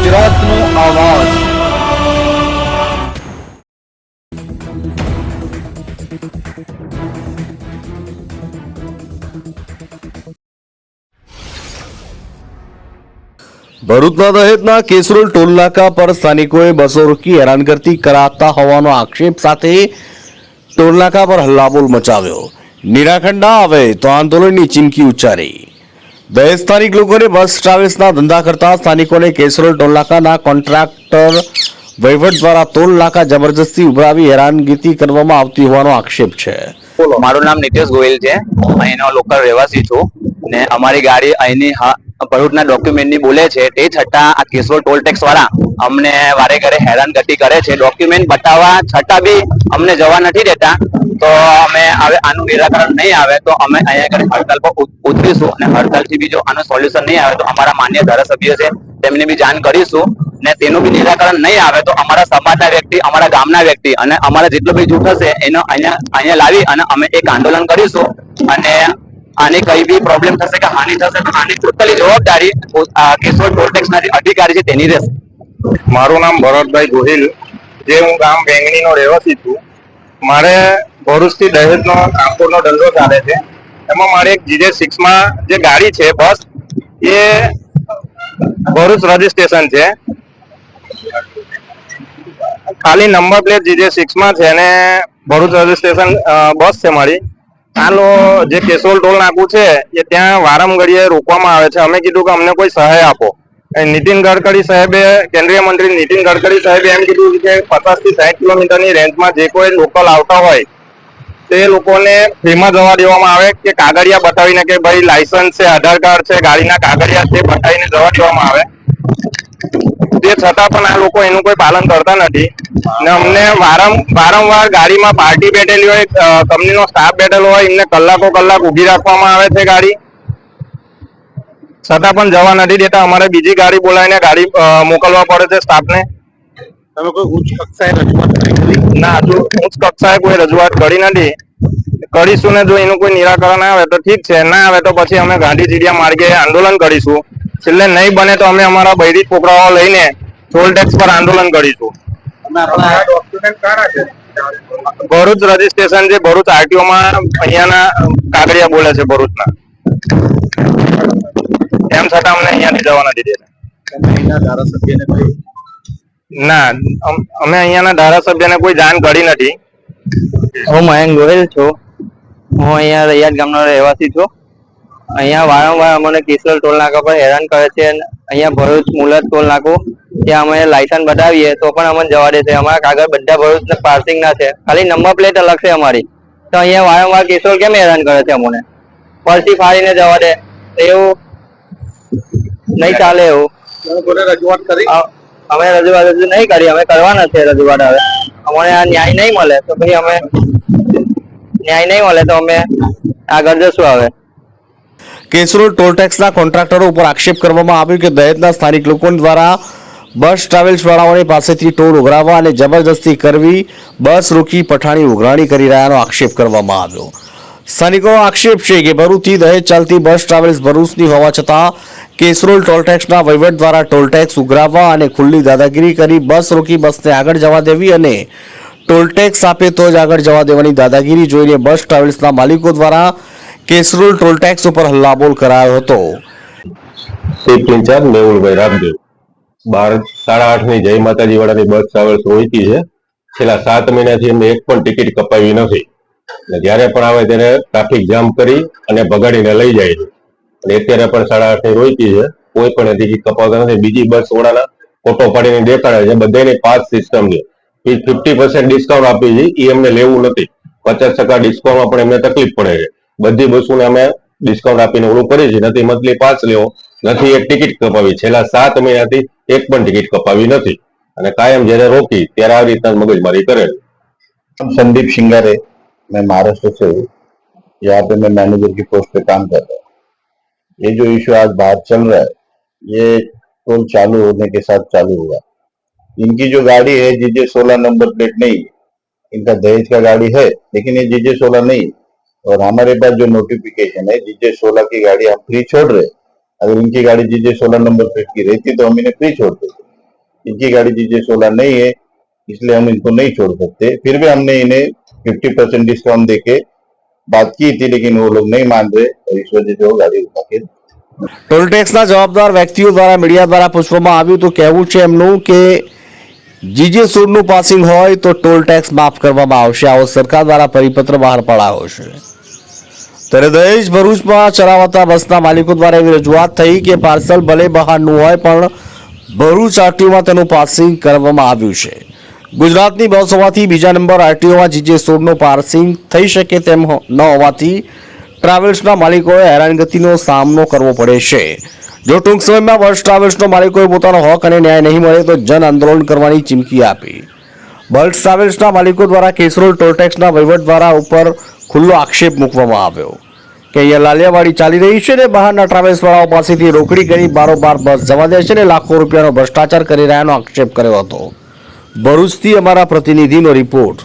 ગુજરાતનો આવાજ। ભરૂચના દહેજના કેસરોલ ટોલનાકા પર સ્થાનિકોએ બસો રોકી હેરાનગતિ કરાતા હોવાનો આક્ષેપ સાથે ટોલનાકા પર હલ્લાબોલ મચાવ્યો। નિરાકરણ ના આવે તો આંદોલનની ચીમકી ઉચ્ચારી। દહેજ સ્થાનિક લોકોને બસ ટ્રાવેલ્સના ધંધા કરતા સ્થાનિકોને કેસરોલ ટોલનાકાના કોન્ટ્રાક્ટર વહીવટ દ્વારા ટોલ નાકા જબરજસ્તી ઉભરાવી હેરાનગતિ કરવામાં આવતી હોવાનો આક્ષેપ છે। મારું નામ નિતેશ ગોહિલ છે, અહીંનો લોકલ રહેવાસી છું ને અમારી ગાડી અહીંની ભરૂચના ડોક્યુમેન્ટની બોલે છે, તે છતાં આ કેસરોલ ટોલ ટેક્સ વાળા અમને વારે ઘરે હેરાનગતિ કરે છે। ડોક્યુમેન્ટ બતાવવા છતાં બી અમને જવા નથી દેતા। તો અમે હવે આનું નિરાકરણ નહીં આવે તો અમે અહીંયા આગળ હડતાલ પર ઉતરીશું અને હડતાલથી બી જો આનું સોલ્યુશન નહીં આવે તો અમારા માન્ય ધારાસભ્ય છે તેમને બી જાણ કરીશું ને તેનું બી નિરાકરણ નહીં આવે તો અમારા સમાજના વ્યક્તિ, અમારા ગામના વ્યક્તિ અને અમારા જેટલો બી જૂથ હશે એનો અહીંયા લાવી અને અમે એક આંદોલન કરીશું અને આની કઈ બી પ્રોબ્લેમ થશે કે હાનિ થશે તો આની ટોટલી જવાબદારી કેસરોલ ટોલ ટેક્સના જે અધિકારી છે તેની રહેશે। મારું નામ ભરતભાઈ ગોહિલ, જે હું ગામ વેંગણીનો રહેવાસી છું। મારે ભરૂચથી દહેજનો ટ્રાન્સપોર્ટનો ધંધો ચાલે છે। એમાં મારે એક GJ6 માં જે ગાડી છે બસ એ ભરૂચ રજીસ્ટ્રેશન છે, ખાલી નંબર પ્લેટ GJ6 માં છે અને ભરૂચ રજીસ્ટ્રેશન બસ છે મારી। હાલો જે કેસરોલ ટોલ નાકું છે એ ત્યાં વારંગળીએ રોકવામાં આવે છે। અમે કીધું કે અમને કોઈ સહાય આપો। નીતિન ગડકરી સાહેબે, કેન્દ્રીય મંત્રી નીતિન ગડકરી સાહેબે એમ કીધું કે 50 થી 60 કિલોમીટરની રેન્જમાં જે કોઈ લોકલ આવતા હોય તે લોકોને ફ્રીમાં જવા દેવામાં આવે કે કાગળિયા બતાવીને કે ભાઈ લાયસન્સ છે, આધાર કાર્ડ છે, ગાડીના કાગળિયા છે બતાવીને જવા દેવામાં આવે। તે છતાં પણ આ લોકો એનું કોઈ પાલન કરતા નથી ને અમને વારંવાર ગાડીમાં પાર્ટી બેઠેલી હોય, કંપનીનો સ્ટાફ બેઠેલો હોય, એમને કલાકો કલાક ઊભી રાખવામાં આવે છે ગાડી, છતાં પણ જવા નથી દેતા। અમારે બીજી ગાડી બોલાવીને ગાડી મોકલવા પડે છે સ્ટાફને। તમે કોઈ ઉચ્ચ કક્ષાએ રજૂઆત કરી? ના, હજુ ઉચ્ચ કક્ષાએ કોઈ રજૂઆત કરી નથી। કરીશું ને જો એનું કોઈ નિરાકરણ આવે તો ઠીક છે, ના આવે તો પછી અમે ગાંધી ચીડિયા માર્ગે આંદોલન કરીશું। છેલ્લે નહીં બને તો અમે અમારા બૈરી છોકરાઓ લઈને ટોલ ટેક્સ પર આંદોલન કરીશું। ભરૂચ રજીસ્ટ્રેશન છે, ભરૂચ RTO માં અહીંયાના કાગળિયા બોલે છે ભરૂચના, એમ છતાં અમને અહીંયાથી જવા નથી દેતા। ના, અમે અહીંયાના ધારાસભ્યને કોઈ જાણ કરી નથી। હું મયંક ગોહિલ છું, હું અહીંયા રૈયાદ ગામનો રહેવાસી છું। અહીંયા વારંવાર અમને કેસરોલ ટોલ નાકા પર હેરાન કરે છે। અહીંયા ભરૂચ મુલત ટોલ નાકું ત્યાં અમે લાયસન્સ બતાવીએ તો પણ અમને જવા દે છે। અમારા કાગળ બધા ભરૂચ પાર્સિંગ ના છે, ખાલી નંબર પ્લેટ અલગ છે અમારી, તો અહીંયા વારંવાર કેસરોલ કેમ હેરાન કરે છે અમને? પરથી ફાડીને જવા દે, એવું નહીં ચાલે। એવું રજૂઆત કરી? અમે રજૂઆત હજુ નહીં કરી, અમે કરવાના છે રજૂઆત। હવે અમને આ ન્યાય નહીં મળે તો પછી અમે આગળ જશું। હવે કેસરોલ ટોલ ટેક્સના કોન્ટ્રાક્ટરો ઉપર આક્ષેપ કરવામાં આવ્યો કે દહેજના સ્થાનિક લોકો દ્વારા બસ ટ્રાવેલ્સ વાળાઓની પાસેથી ટોલ ઉઘરાવવા અને જબરજસ્તી કરવી, બસ રોકી પઠાણી ઉઘરાણી કરી રહ્યાનો આક્ષેપ કરવામાં આવ્યો। સ્થાનિકોનો આક્ષેપ છે કે ભરૂચથી દહેજ ચાલતી બસ ટ્રાવેલ્સ ભરૂચની હોવા છતાં કેસરોલ ટોલ ટેક્સના વહીવટ દ્વારા ટોલ ટેક્સ ઉઘરાવવા અને ખુલ્લી દાદાગીરી કરી બસ રોકી બસને આગળ જવા દેવી અને ટોલ ટેક્સ આપે તો જ આગળ જવા દેવાની દાદાગીરી જોઈને બસ ટ્રાવેલ્સના માલિકો દ્વારા કેસરોલ ટોલ ટેક્સ ઉપર હલ્લાબોલ કરાયો હતો। શિફ્ટ ઇન્ચાર્જ મેહુલભાઈ રામદેવ, 8:30 ની જય માતાજી વાળાની બસ ટ્રાવેલ્સ રોકી છે। છેલ્લા 7 મહિનાથી એમને એક પણ ટિકિટ કપાવી નથી, જ્યારે પણ આવે ત્યારે ટ્રાફિક જામ કરી અને ભગાડીને લઈ જાય છે। અને અત્યારે પણ 8:30 ની રોકી છે, કોઈ પણ ટિકિટ કપાવતા નથી। બીજી બસ વાળાના ફોટો પાડીને દેખાડે છે, બધાની પાસ સિસ્ટમ છે, 50% ડિસ્કાઉન્ટ આપી છે, એ એમને લેવું નથી। 50% ડિસ્કાઉન્ટમાં પણ એમને તકલીફ પડે છે। બધી બસોને અમે ડિસ્કાઉન્ટ આપીને ઓલું કરીએ છીએ, નથી મંથલી પાસ લેવો, નથી એક ટિકિટ કપાવી। છેલ્લા 7 મહિનાથી એક પણ ટિકિટ કપાવી નથી અને કાયમ જ્યારે રોકી ત્યારે આવી રીતના મગજમારી કરે। संदीप शिंगारे, मैं महाराष्ट्र से हूँ। यहाँ पे मैं मैनेजर की पोस्ट पे काम कर रहा हूँ। ये जो इशू आज बाहर चल रहा है, ये टोल चालू होने के साथ चालू हुआ। इनकी जो गाड़ी है GJ16 नंबर प्लेट नहीं, इनका दहेज का गाड़ी है लेकिन ये GJ16 नहीं। और हमारे पास जो नोटिफिकेशन है GJ16 की गाड़ी हम फ्री छोड़ रहे। अगर इनकी गाड़ी GJ16 नंबर प्लेट की रहती तो हम इन्हें फ्री छोड़ते। इनकी गाड़ी जीजे 16 नहीं है, इसलिए हम इनको नहीं छोड़ सकते। फिर भी हमने इन्हें 50% डिस्काउंट देके बात की थी, लेकिन वो लोग नहीं मान रहे और इस वजह से वो गाड़ी उठा के ટોલ ટેક્સના જવાબદાર વ્યક્તિઓ દ્વારા મીડિયા દ્વારા પૂછવામાં આવ્યું તો કહેવું છે એમનું કે જીજે 16નું પાસિંગ હોય તો ટોલ ટેક્સ માફ કરવામાં આવશે, આવો સરકાર દ્વારા પરિપત્ર બહાર પડાયો છે। ત્યારે દહેજ ભરૂચમાં ચલાવતા બસના માલિકો દ્વારા એવી રજૂઆત થઈ કે પાર્સલ ભલે બહારનું હોય પણ ભરૂચ આરટીઓમાં તેનું પાસિંગ કરવામાં આવ્યું છે। ગુજરાતની બસ હોવાથી બીજા નંબર આરટીઓમાં જીજે 16નું પાસિંગ થઈ શકે તેમ ન હોવાથી ટ્રાવેલ્સના માલિકોએ હેરાનગતિનો સામનો કરવો પડે છે। જો ટૂંક સમયમાં બસ ટ્રાવેલ્સના માલિકોએ પોતાનો હક અને ન્યાય નહીં મળે તો જન આંદોલન કરવાની ચીમકી આપી। બસ ટ્રાવેલ્સના માલિકો દ્વારા કેસરોલ ટોલ ટેક્સના વહીવટદારા ઉપર ખુલ્લો આક્ષેપ મૂકવામાં આવ્યો કે અહીંયા લાલિયાવાડી ચાલી રહી છે ને બહારના ટ્રાવેલ્સવાળાઓ પાસેથી રોકડી કરી બારોબાર બસ જવા દે છે ને લાખો રૂપિયાનો ભ્રષ્ટાચાર કરી રહ્યાનો આક્ષેપ કર્યો હતો। ભરૂચથી અમારા પ્રતિનિધિનો રિપોર્ટ।